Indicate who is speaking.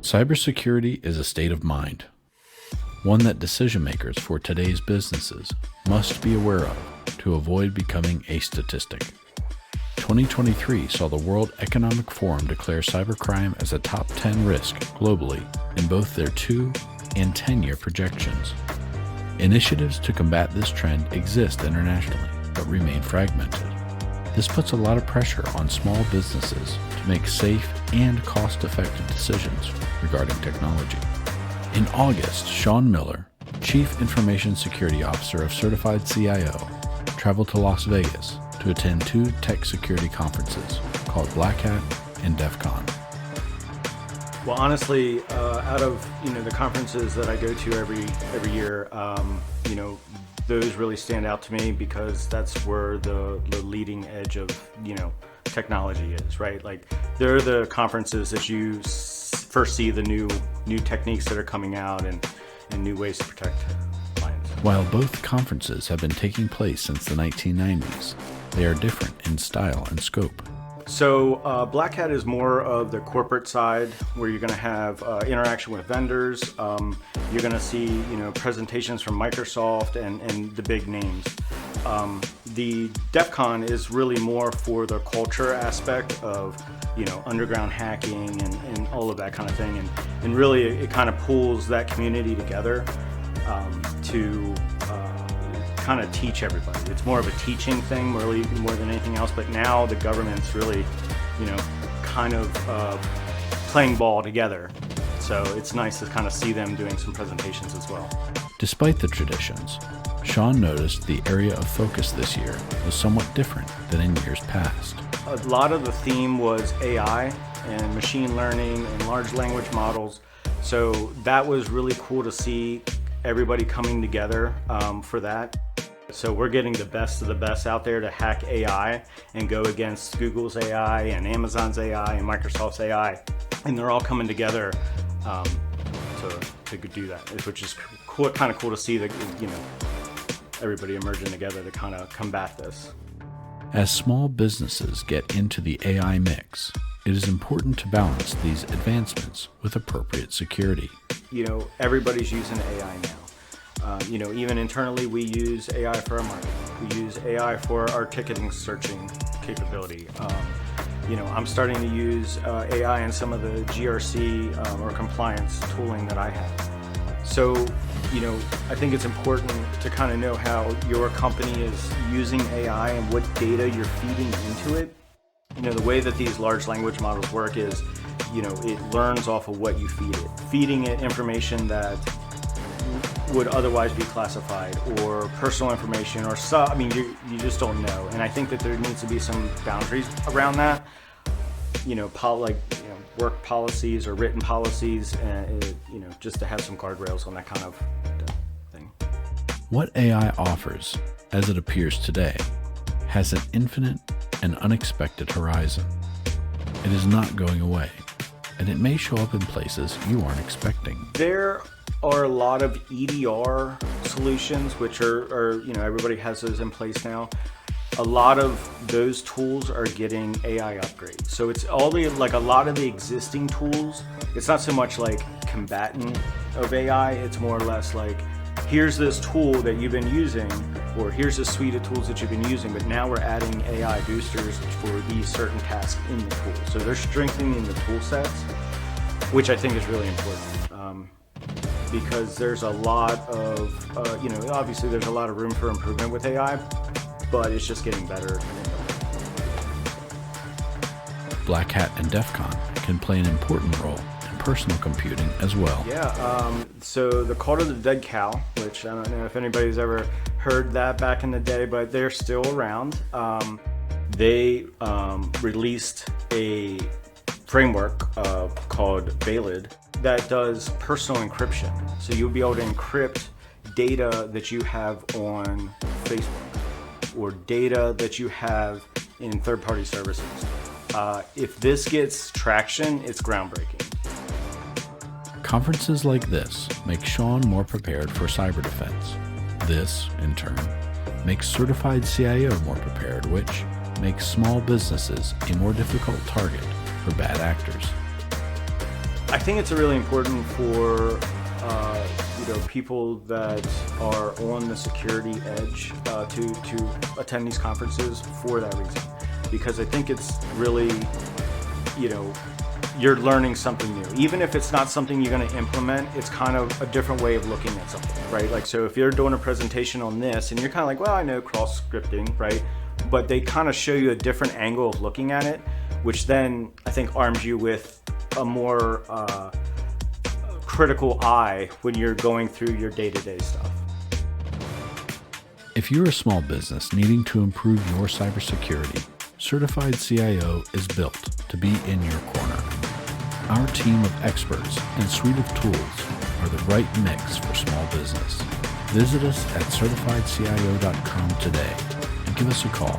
Speaker 1: Cybersecurity is a state of mind, one that decision makers for today's businesses must be aware of to avoid becoming a statistic. 2023 saw the World Economic Forum declare cybercrime as a top 10 risk globally in both their 2- and 10-year projections. Initiatives to combat this trend exist internationally, but remain fragmented. This puts a lot of pressure on small businesses to make safe and cost-effective decisions regarding technology. In August, Shaun Miller, Chief Information Security Officer of Certified CIO, traveled to Las Vegas to attend 2 tech security conferences called Black Hat and DEF CON.
Speaker 2: Well, honestly, out of the conferences that I go to every year, those really stand out to me because that's where the leading edge of technology is, right? Like they're the conferences that you first see the new techniques that are coming out and new ways to protect clients.
Speaker 1: While both conferences have been taking place since the 1990s, they are different in style and scope.
Speaker 2: So Black Hat is more of the corporate side where you're going to have interaction with vendors. You're going to see presentations from Microsoft and the big names. The DEF CON is really more for the culture aspect of underground hacking and all of that kind of thing. And really it kind of pulls that community together to kind of teach everybody. It's more of a teaching thing, really more than anything else. But now the government's really, kind of playing ball together. So it's nice to kind of see them doing some presentations as well.
Speaker 1: Despite the traditions, Shaun noticed the area of focus this year was somewhat different than in years past.
Speaker 2: A lot of the theme was AI and machine learning and large language models. So that was really cool to see everybody coming together for that. So we're getting the best of the best out there to hack AI and go against Google's AI and Amazon's AI and Microsoft's AI. And they're all coming together to do that, which is cool, kind of cool to see that, everybody emerging together to kind of combat this.
Speaker 1: As small businesses get into the AI mix, it is important to balance these advancements with appropriate security.
Speaker 2: Everybody's using AI now. Even internally, we use AI for our marketing. We use AI for our ticketing searching capability. I'm starting to use AI in some of the GRC or compliance tooling that I have. So, I think it's important to kind of know how your company is using AI and what data you're feeding into it. The way that these large language models work is, it learns off of what you feed it. Feeding it information that would otherwise be classified or personal information or you just don't know. And I think that there needs to be some boundaries around that, work policies or written policies, and just to have some guardrails on that kind of thing.
Speaker 1: What AI offers, as it appears today, has an infinite and unexpected horizon. It is not going away, and it may show up in places you aren't expecting.
Speaker 2: There are a lot of EDR solutions, which are everybody has those in place now. A lot of those tools are getting AI upgrades. So it's a lot of the existing tools. It's not so much like combatant of AI. It's more or less like, here's this tool that you've been using, or here's a suite of tools that you've been using, but now we're adding AI boosters for these certain tasks in the tool. So they're strengthening the tool sets, which I think is really important. Because there's a lot of, obviously there's a lot of room for improvement with AI, but it's just getting better.
Speaker 1: Black Hat and DEF CON can play an important role in personal computing as well.
Speaker 2: Yeah, so the Call to the Dead Cow, which I don't know if anybody's ever heard that back in the day, but they're still around. They released a framework called Bailid that does personal encryption. So you'll be able to encrypt data that you have on Facebook or data that you have in third-party services. If this gets traction, it's groundbreaking.
Speaker 1: Conferences like this make Shaun more prepared for cyber defense. This, in turn, makes Certified CIO more prepared, which makes small businesses a more difficult target for bad actors.
Speaker 2: I think it's really important for people that are on the security edge to attend these conferences for that reason, because I think it's really, you're learning something new. Even if it's not something you're going to implement, it's kind of a different way of looking at something, right? Like, so if you're doing a presentation on this and you're kind of like, well, I know cross scripting, right? But they kind of show you a different angle of looking at it, which then I think arms you with a more critical eye when you're going through your day-to-day stuff.
Speaker 1: If you're a small business needing to improve your cybersecurity, Certified CIO is built to be in your corner. Our team of experts and suite of tools are the right mix for small business. Visit us at certifiedcio.com today and give us a call